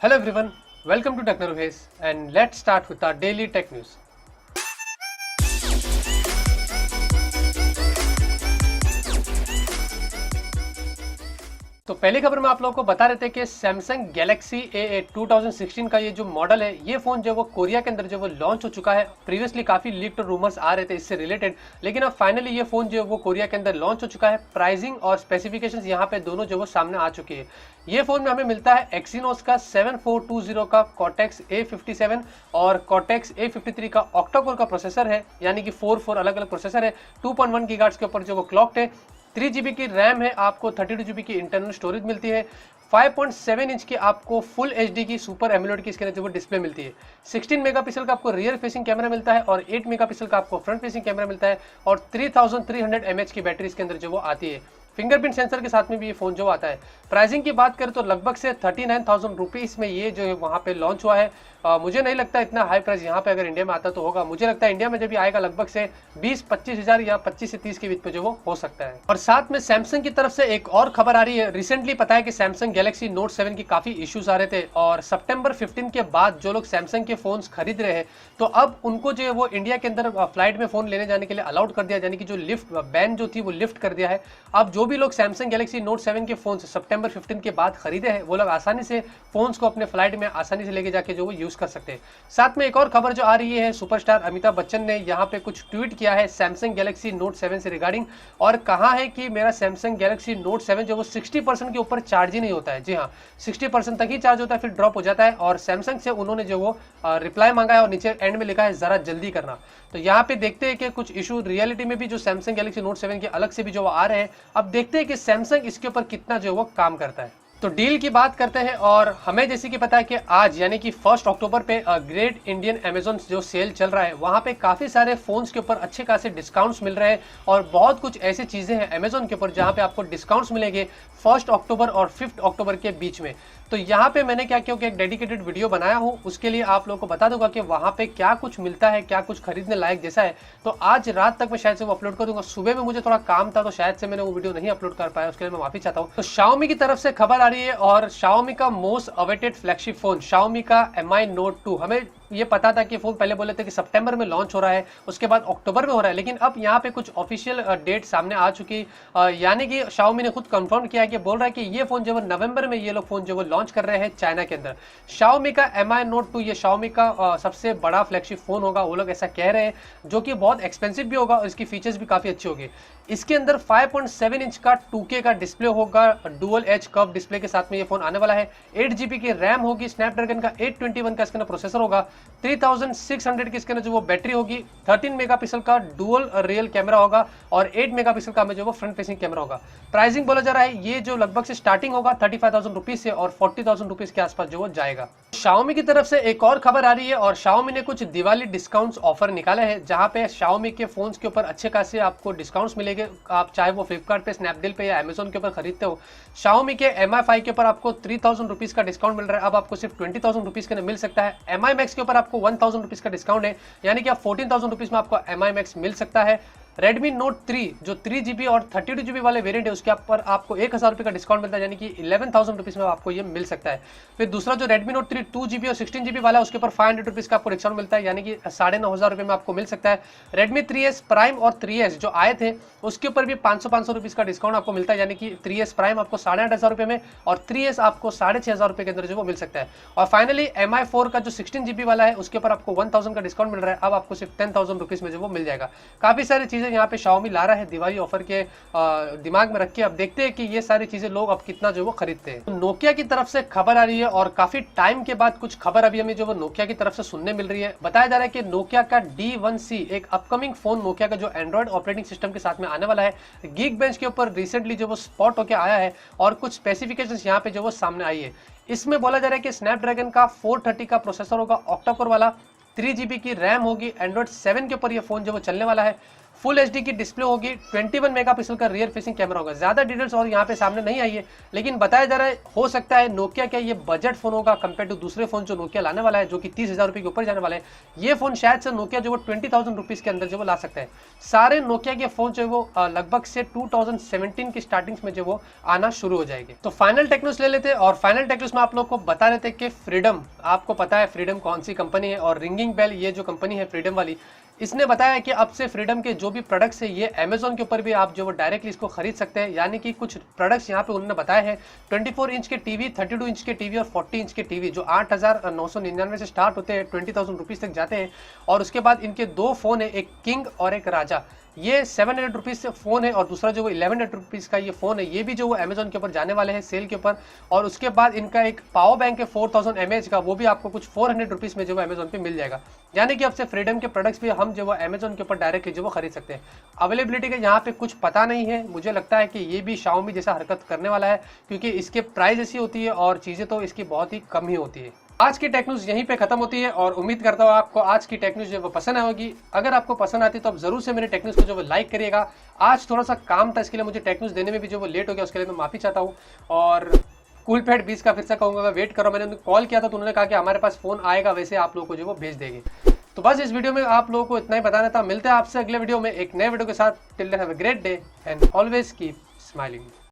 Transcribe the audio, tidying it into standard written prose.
Hello everyone, welcome to Technovays and let's start with our daily tech news. तो पहली खबर में आप लोगों को बता रहे थे कि सैमसंग गैलेक्सी A8 2016 का ये जो मॉडल है, ये फोन जो वो कोरिया के अंदर जो वो लॉन्च हो चुका है। प्रीवियसली काफी लीक्ड रूमर्स आ रहे थे इससे रिलेटेड, लेकिन अब फाइनली ये फोन जो वो कोरिया के अंदर लॉन्च हो चुका है। प्राइसिंग और स्पेसिफिकेशंस यहाँ पे दोनों जो वो सामने आ चुकी है। ये फोन में हमें मिलता है एक्सिनोस का 7420 का कॉर्टेक्स A57 और कॉर्टेक्स A53 का ऑक्टा कोर का प्रोसेसर है, यानी कि 4 अलग अलग प्रोसेसर है। 2.1 गीगाहर्ट्ज के ऊपर जो वो क्लॉक्ड है। 3 GB की रैम है, आपको 32 GB की इंटरनल स्टोरेज मिलती है। 5.7 इंच की आपको फुल HD की सुपर एमोलेड की इसके अंदर जो वो डिस्प्ले मिलती है। 16 मेगापिक्सल का आपको रियर फेसिंग कैमरा मिलता है और 8 मेगापिक्सल का आपको फ्रंट फेसिंग कैमरा मिलता है और 3300 mAh की बैटरी इसके अंदर जो वो आती है। फिंगरप्रिंट सेंसर के साथ में भी ये फोन जो आता है। प्राइसिंग की बात करें तो लगभग से 39,000 रुपीज में ये जो है वहाँ पे लॉन्च हुआ है। मुझे नहीं लगता इतना हाई प्राइस यहाँ पे अगर इंडिया में आता तो होगा। मुझे लगता है इंडिया में जब भी आएगा लगभग से 20-25 हज़ार या 25 से 30 के बीच में जो वो हो सकता है। और साथ में सैमसंग की तरफ से एक और खबर आ रही है। रिसेंटली पता है कि सैमसंग गैलेक्सी नोट 7 की काफी इश्यूज आ रहे थे और सितंबर 15 के बाद जो लोग सैमसंग के फोन खरीद रहे हैं तो अब उनको जो है वो इंडिया के अंदर फ्लाइट में फोन लेने जाने के लिए अलाउड कर दिया, यानी कि जो लिफ्ट बैन जो थी वो लिफ्ट कर दिया है। अब जो भी लोग सैमसंग गैलेक्सी नोट 7 के फोन सितंबर 15 के बाद खरीदे हैं वो लोग आसानी से फोन्स को अपने फ्लाइट में आसानी से लेके जाके जो वो यूज कर सकते हैं। साथ में एक और खबर जो आ रही है, सुपरस्टार अमिताभ बच्चन ने यहाँ पे कुछ ट्वीट किया है सैमसंग गैलेक्सी नोट 7 से रिगार्डिंग, और कहा है कि मेरा सैमसंग गैलेक्सी नोट 7 जो वो 60% के ऊपर चार्ज ही नहीं होता है। जी हाँ, 60% तक ही चार्ज होता है, फिर ड्रॉप हो जाता है। और सैमसंग से उन्होंने जो वो रिप्लाई मांगा है और नीचे एंड में लिखा है जरा जल्दी करना। तो यहाँ पे देखते हैं कि कुछ इशू रियलिटी में भी जो सैमसंग गैलेक्सी नोट 7 के अलग से भी जो आ रहे हैं। अब देखते हैं कि सैमसंग इसके ऊपर कितना जो वो काम करता है। तो डील की बात करते हैं और हमें जैसे कि पता है कि आज यानी कि 1 अक्टूबर पे ग्रेट इंडियन अमेजोन जो सेल चल रहा है वहां पे काफी सारे फोन्स के ऊपर अच्छे खासे डिस्काउंट्स मिल रहे हैं और बहुत कुछ ऐसी चीजें हैं अमेजोन के ऊपर जहां पे आपको डिस्काउंट्स मिलेंगे 1 अक्टूबर और 5 अक्टूबर के बीच में। तो यहाँ पे मैंने क्या किया कि एक डेडिकेटेड वीडियो बनाया हूँ, उसके लिए आप लोगों को बता दूंगा कि वहां पे क्या कुछ मिलता है, क्या कुछ खरीदने लायक जैसा है। तो आज रात तक मैं शायद से वो अपलोड कर दूंगा। सुबह में मुझे थोड़ा काम था तो शायद से मैंने वो वीडियो नहीं अपलोड कर पाया, उसके लिए मैं माफी चाहता हूँ। तो Xiaomi की तरफ से खबर आ रही है और Xiaomi का most awaited flagship phone Xiaomi का Mi Note 2, हमें ये पता था कि फोन पहले बोले थे कि सितंबर में लॉन्च हो रहा है, उसके बाद अक्टूबर में हो रहा है, लेकिन अब यहाँ पे कुछ ऑफिशियल डेट सामने आ चुकी, यानी कि Xiaomi ने खुद कंफर्म किया है कि बोल रहा है कि ये फोन जो है नवंबर में ये लोग फोन जो वो लॉन्च कर रहे हैं चाइना के अंदर। Xiaomi का Mi Note 2 ये Xiaomi का सबसे बड़ा फ्लैगशिप फोन होगा, वो लोग ऐसा कह रहे हैं, जो कि बहुत एक्सपेंसिव भी होगा और इसकी फीचर्स भी काफी अच्छी होगी। इसके अंदर 5.7 इंच का 2K का डिस्प्ले होगा, डुअल एज कर्व डिस्प्ले के साथ में ये फोन आने वाला है। 8 GB की रैम होगी, स्नैपड्रैगन का 821 का इसके अंदर प्रोसेसर होगा, 3600 की इसके अंदर जो वो बैटरी होगी, 13 मेगापिक्सल का डुअल रियल कैमरा होगा और 8 मेगापिक्सल का में जो वो फ्रंट फेसिंग कैमरा होगा। प्राइसिंग बोला जा रहा है ये जो लगभग से स्टार्टिंग होगा 35,000 रुपीज से और 40,000 रुपीज के आसपास जो वो जाएगा। Xiaomi की तरफ से एक और खबर आ रही है और Xiaomi ने कुछ दिवाली डिस्काउंट्स ऑफर निकाले हैं जहां पे Xiaomi के फोन्स के ऊपर अच्छे खासे आपको डिस्काउंट्स मिलेंगे। आप चाहे वो फ्लिपकार्ट पे, स्नैपडील पे या अमेजोन के ऊपर खरीदते हो। Xiaomi के MI5 के ऊपर आपको 3,000 रुपीज का डिस्काउंट मिल रहा है, अब आपको सिर्फ 20,000 रुपीज के मिल सकता है। MI Max के ऊपर आपको 1,000 रुपीज का डिस्काउंट है, यानी कि आप 14,000 रुपीज में आपको MI Max मिल सकता है। Redmi Note 3 जो 3 GB और 32 GB वाले वेरिएंट है उसके ऊपर आपको 1,000 रुपये का डिस्काउंट मिलता है, यानी कि 11,000 रुपीज में आपको ये मिल सकता है। फिर दूसरा जो Redmi Note 3 2 GB और 16 GB वाला है उसके ऊपर 500 रुपीज का आपको डिस्काउंट मिलता है, यानी कि 9,500 रुपये में आपको मिल सकता है। Redmi 3S Prime और 3S जो आए थे उसके ऊपर भी 500 रुपीज का डिस्काउंट आपको मिलता है, यानी कि 3S Prime आपको 8,500 रुपये में और 3S आपको 6,500 रुपये के अंदर जो वो मिल सकता है। और फाइनली MI4 का जो 16 GB वाला है उसके ऊपर आपको 1,000 का डिस्काउंट मिल रहा है, अब आपको सिर्फ 10,000 रुपीज में जो वो मिल जाएगा। काफी सारी चीजें यहाँ पे Xiaomi ला रहा है दिवाली ऑफर के दिमाग में रख के। अब देखते हैं कि ये सारी चीजें लोग अब कितना जो वो खरीदते हैं। तो नोकिया की तरफ से खबर आ रही है और काफी टाइम के बाद कुछ खबर अभी हमें जो वो नोकिया की तरफ से सुनने मिल रही है। बताया जा रहा है कि नोकिया का D1C एक अपकमिंग फोन नोकिया का जो एंड्रॉइड ऑपरेटिंग सिस्टम के साथ में आने वाला है, Geekbench के ऊपर रिसेंटली जो वो स्पॉट होकर आया है और कुछ स्पेसिफिकेशंस यहाँ पे जो वो सामने आई है। इसमें बोला जा रहा है कि स्नैपड्रैगन का 430 का प्रोसेसर होगा, ऑक्टा कोर वाला, 3 GB की रैम होगी, एंड्रॉइड 7 के ऊपर ये फोन जो वो चलने वाला है। फुल एचडी की डिस्प्ले होगी, 21 मेगापिक्सल का रियर फेसिंग कैमरा होगा। ज्यादा डिटेल्स और यहाँ पे सामने नहीं आई है, लेकिन बताया जा रहा है हो सकता है नोकिया का ये बजट फोन होगा कंपेयर टू दूसरे फोन जो नोकिया लाने वाला है, जो कि 30,000 रुपए के ऊपर जाने वाला है। ये फोन शायद से नोकिया जो वो 20,000 रुपीज के अंदर जो वो ला सकता है। सारे नोकिया के फोन जो वो लगभग से 2017 की स्टार्टिंग में जो वो आना शुरू हो जाएंगे। तो फाइनल टेक न्यूज ले लेते हैं, और फाइनल टेक न्यूज में आप लोग को बता रहे थे कि फ्रीडम, आपको पता है फ्रीडम कौन सी कंपनी है, और रिंगिंग बेल ये जो कंपनी है फ्रीडम वाली, इसने बताया कि अब से फ्रीडम के जो भी प्रोडक्ट्स है ये अमेजोन के ऊपर भी आप जो वो डायरेक्टली इसको खरीद सकते हैं। यानी कि कुछ प्रोडक्ट्स यहाँ पे उन्होंने बताए हैं, 24 इंच के टीवी, 32 इंच के टीवी और 40 इंच के टीवी जो 8,999 से स्टार्ट होते हैं, 20,000 रुपीज तक जाते हैं। और उसके बाद इनके दो फोन है, एक किंग और एक राजा। ये 700 रुपीज से फोन है, और दूसरा जो वो 1100 रुपीज का ये फोन है, ये भी जो वो अमेजोन के ऊपर जाने वाले हैं सेल के ऊपर। और उसके बाद इनका एक पावर बैंक है 4000 mAh का, वो भी आपको कुछ 400 रुपीज में जो वो अमेजोन पे मिल जाएगा। यानी कि अब से फ्रीडम के प्रोडक्ट्स भी हम जो वो अमेजोन के ऊपर डायरेक्टली जो वो खरीद सकते हैं। अवेलेबिलिटी का यहाँ पे कुछ पता नहीं है, मुझे लगता है कि ये भी शाओमी जैसा हरकत करने वाला है, क्योंकि इसके प्राइस ऐसी होती है और चीजें तो इसकी बहुत ही कम ही होती है। आज की टेक न्यूज यहीं पे खत्म होती है, और उम्मीद करता हूँ आपको आज की टेक न्यूज जो वो पसंद आएगी। अगर आपको पसंद आती तो आप जरूर से मेरे टेक न्यूज को जो वो लाइक करिएगा। आज थोड़ा सा काम था, इसके लिए मुझे टेक न्यूज देने में भी जो वो लेट हो गया, उसके लिए मैं माफी चाहता हूँ। और कूलपैड 20 का फिर से कहूँगा, वेट करो, मैंने उन्हें कॉल किया था तो उन्होंने कहा कि हमारे पास फोन आएगा, वैसे आप लोगों को जो वो भेज देंगे। तो बस इस वीडियो में आप लोगों को इतना ही बताना था। मिलते हैं आपसे अगले वीडियो में एक नए वीडियो के साथ। Till then have a great day and always keep smiling.